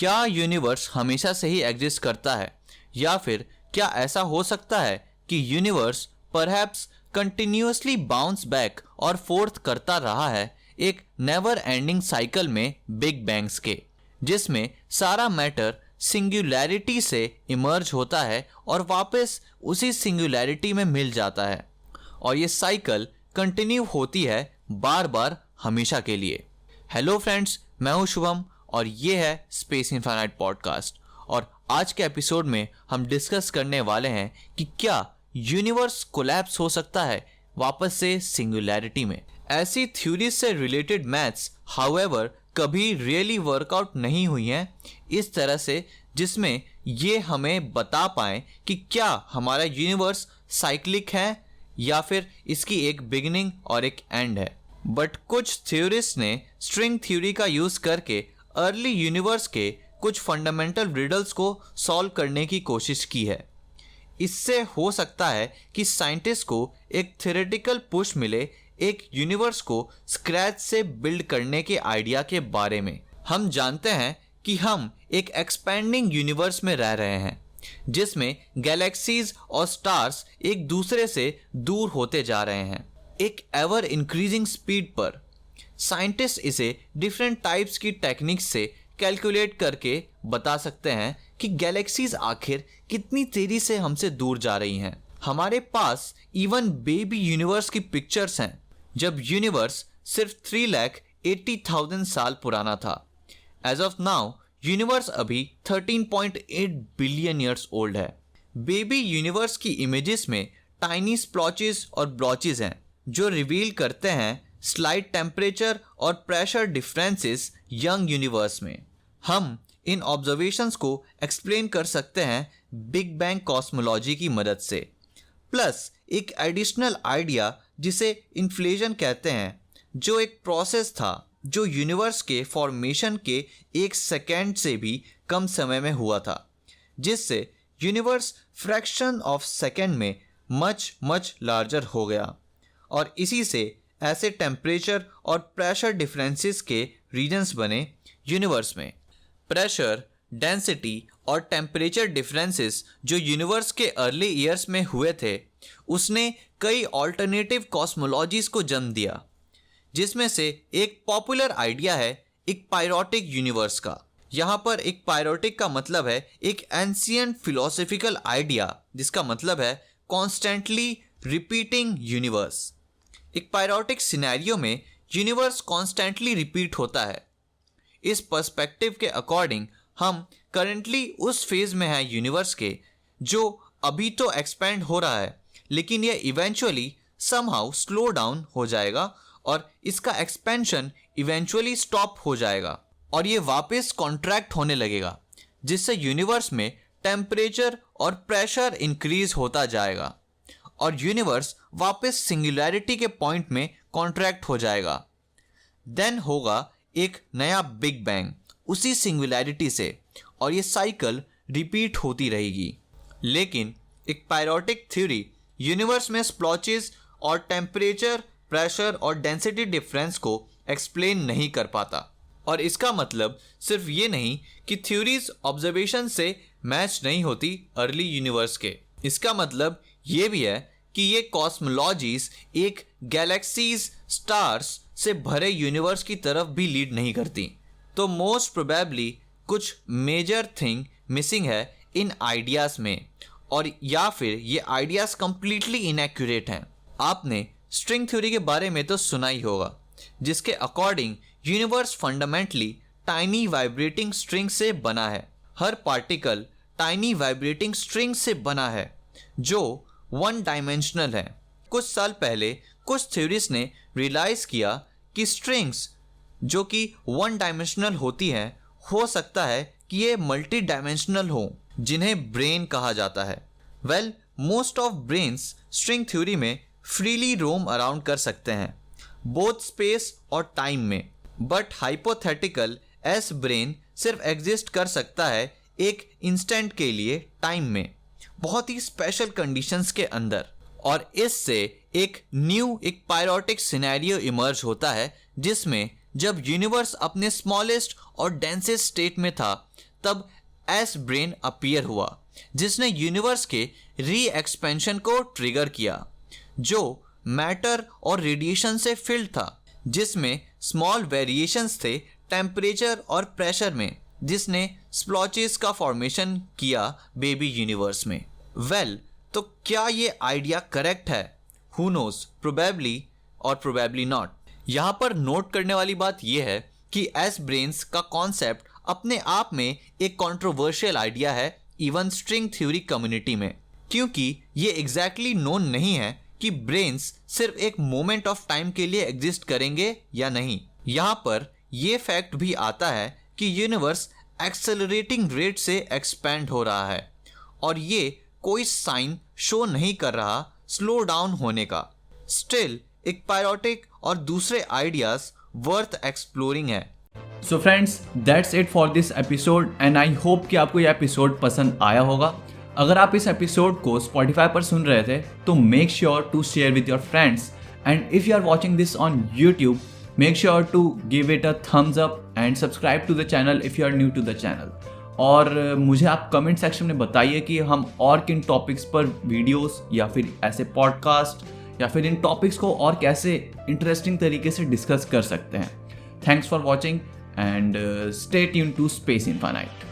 क्या यूनिवर्स हमेशा से ही एग्जिस्ट करता है, या फिर क्या ऐसा हो सकता है कि universe perhaps continuously bounce back और फोर्थ करता रहा है एक नेवर एंडिंग साइकिल में बिग बैंग्स के, जिसमें सारा मैटर सिंगुलैरिटी से इमर्ज होता है और वापस उसी सिंगुलैरिटी में मिल जाता है, और ये साइकिल कंटिन्यू होती है बार बार हमेशा के लिए। हेलो फ्रेंड्स, मैं हूं शुभम और ये है स्पेस इनफाइनाइट पॉडकास्ट। और आज के एपिसोड में हम डिस्कस करने वाले हैं कि क्या यूनिवर्स कोलैप्स हो सकता है वापस से सिंगुलैरिटी में। ऐसी थ्योरीज से रिलेटेड मैथ्स हाउएवर कभी रियली वर्कआउट नहीं हुई हैं इस तरह से, जिसमें ये हमें बता पाएं कि क्या हमारा यूनिवर्स साइक्लिक है या फिर इसकी एक बिगिनिंग और एक एंड है। बट कुछ थ्योरिस्ट ने स्ट्रिंग थ्योरी का यूज करके अर्ली यूनिवर्स के कुछ फंडामेंटल रिडल्स को सॉल्व करने की कोशिश की है। इससे हो सकता है कि साइंटिस्ट को एक थ्योरेटिकल पुश मिले एक यूनिवर्स को स्क्रैच से बिल्ड करने के आइडिया के बारे में। हम जानते हैं कि हम एक एक्सपैंडिंग यूनिवर्स में रह रहे हैं जिसमें गैलेक्सीज और स्टार्स एक दूसरे से दूर होते जा रहे हैं एक एवर इंक्रीजिंग स्पीड पर। साइंटिस्ट इसे डिफरेंट टाइप्स की टेक्निक्स से कैलकुलेट करके बता सकते हैं कि गैलेक्सीज आखिर कितनी तेजी से हमसे दूर जा रही हैं। हमारे पास इवन बेबी यूनिवर्स की पिक्चर्स हैं जब यूनिवर्स सिर्फ 3,80,000 साल पुराना था। एज ऑफ नाउ यूनिवर्स अभी 13.8 बिलियन ईयर्स ओल्ड है। बेबी यूनिवर्स की इमेजेस में टाइनी स्प्लॉचेस और ब्लॉचेस हैं जो रिवील करते हैं स्लाइट टेम्परेचर और प्रेशर डिफरेंसेस यंग यूनिवर्स में। हम इन ऑब्जर्वेशंस को एक्सप्लेन कर सकते हैं बिग बैंग कॉस्मोलॉजी की मदद से, प्लस एक एडिशनल आइडिया जिसे इन्फ्लेशन कहते हैं, जो एक प्रोसेस था जो यूनिवर्स के फॉर्मेशन के 1 सेकेंड से भी कम समय में हुआ था, जिससे यूनिवर्स फ्रैक्शन ऑफ सेकेंड में मच लार्जर हो गया। और इसी से ऐसे टेम्परेचर और प्रेशर डिफरेंसेस के रीजन्स बने यूनिवर्स में। प्रेशर, डेंसिटी और टेम्परेचर डिफरेंसेस जो यूनिवर्स के अर्ली ईयर्स में हुए थे, उसने कई ऑल्टरनेटिव कॉस्मोलॉजीज को जन्म दिया, जिसमें से एक पॉपुलर आइडिया है एक पायरोटिक यूनिवर्स का। यहाँ पर एक पायरोटिक का मतलब है एक एंशिएंट फिलोसॉफिकल आइडिया, जिसका मतलब है कॉन्स्टेंटली रिपीटिंग यूनिवर्स। एक पायरोटिक सिनेरियो में यूनिवर्स कॉन्स्टेंटली रिपीट होता है। इस पर्सपेक्टिव के अकॉर्डिंग हम करेंटली उस फेज में हैं यूनिवर्स के जो अभी तो एक्सपेंड हो रहा है, लेकिन यह इवेंचुअली समहाउ स्लो डाउन हो जाएगा और इसका एक्सपेंशन इवेंचुअली स्टॉप हो जाएगा और ये वापस कॉन्ट्रैक्ट होने लगेगा, जिससे यूनिवर्स में टेम्परेचर और प्रेशर इंक्रीज होता जाएगा और यूनिवर्स वापस सिंगुलैरिटी के पॉइंट में कॉन्ट्रैक्ट हो जाएगा। देन होगा एक नया बिग बैंग उसी सिंगुलैरिटी से, और ये साइकिल रिपीट होती रहेगी। लेकिन एक पायरोटिक थ्योरी यूनिवर्स में स्प्लॉचेस और टेम्परेचर, प्रेशर और डेंसिटी डिफरेंस को एक्सप्लेन नहीं कर पाता। और इसका मतलब सिर्फ ये नहीं कि थ्योरीज ऑब्जर्वेशन से मैच नहीं होती अर्ली यूनिवर्स के। इसका मतलब ये भी है कि ये कॉस्मोलॉजीज एक गैलेक्सीज, स्टार्स से भरे यूनिवर्स की तरफ भी लीड नहीं करती। तो मोस्ट प्रोबेबली कुछ मेजर थिंग मिसिंग है इन आइडियाज में, और या फिर ये आइडियाज कंप्लीटली इनएक्यूरेट हैं। आपने स्ट्रिंग थ्योरी के बारे में तो सुना ही होगा, जिसके according universe fundamentally tiny vibrating string से बना है। हर पार्टिकल टाइनी वाइब्रेटिंग स्ट्रिंग से बना है जो 1 डायमेंशनल है। कुछ साल पहले कुछ थ्योरिस्ट ने रियलाइज किया कि स्ट्रिंग्स जो कि 1 डायमेंशनल होती हैं, हो सकता है कि ये मल्टी डायमेंशनल हो, जिन्हें ब्रेन कहा जाता है। Well, most of brains string theory में फ्रीली रोम अराउंड कर सकते हैं, बोथ स्पेस और टाइम में। बट हाइपोथेटिकल एस ब्रेन सिर्फ एग्जिस्ट कर सकता है एक इंस्टेंट के लिए टाइम में, बहुत ही स्पेशल कंडीशंस के अंदर। और इससे एक पायरोटिक सिनेरियो इमर्ज होता है, जिसमें जब यूनिवर्स अपने स्मॉलेस्ट और डेंसेस्ट स्टेट में था, तब एस ब्रेन अपीयर हुआ, जिसने यूनिवर्स के री एक्सपेंशन को ट्रिगर किया, जो मैटर और रेडिएशन से फिल्ड था, जिसमें स्मॉल वेरिएशंस थे टेम्परेचर और प्रेशर में, जिसने स्प्लॉचेस का फॉर्मेशन किया बेबी यूनिवर्स में। तो क्या ये आइडिया करेक्ट है? हु नोज, प्रोबेबली और प्रोबेबली नॉट। यहाँ पर नोट करने वाली बात यह है कि एस ब्रेन्स का कॉन्सेप्ट अपने आप में एक कंट्रोवर्शियल आइडिया है इवन स्ट्रिंग थ्योरी कम्युनिटी में, क्योंकि ये एग्जैक्टली नोन नहीं है कि ब्रेन्स सिर्फ एक मोमेंट ऑफ टाइम के लिए एग्जिस्ट करेंगे या नहीं। यहाँ पर यह फैक्ट भी आता है कि यूनिवर्स एक्सेलरेटिंग रेट से एक्सपैंड हो रहा है और ये कोई साइन शो नहीं कर रहा स्लो डाउन होने का। स्टिल एक पायरोटिक और दूसरे आइडियाज वर्थ एक्सप्लोरिंग है। So friends, that's it for this episode and I hope कि आपको यह एपिसोड पसंद आया होगा। अगर आप इस एपिसोड को Spotify पर सुन रहे थे तो make sure to share with your friends, and if you are watching this on YouTube, make sure to give it a thumbs up and subscribe to the channel if you are new to the channel. और मुझे आप comment section में बताइए कि हम और किन topics पर वीडियोस या फिर ऐसे पॉडकास्ट या फिर इन टॉपिक्स को और कैसे इंटरेस्टिंग तरीके से डिस्कस कर सकते हैं। Thanks for watching and stay tuned to space infinite.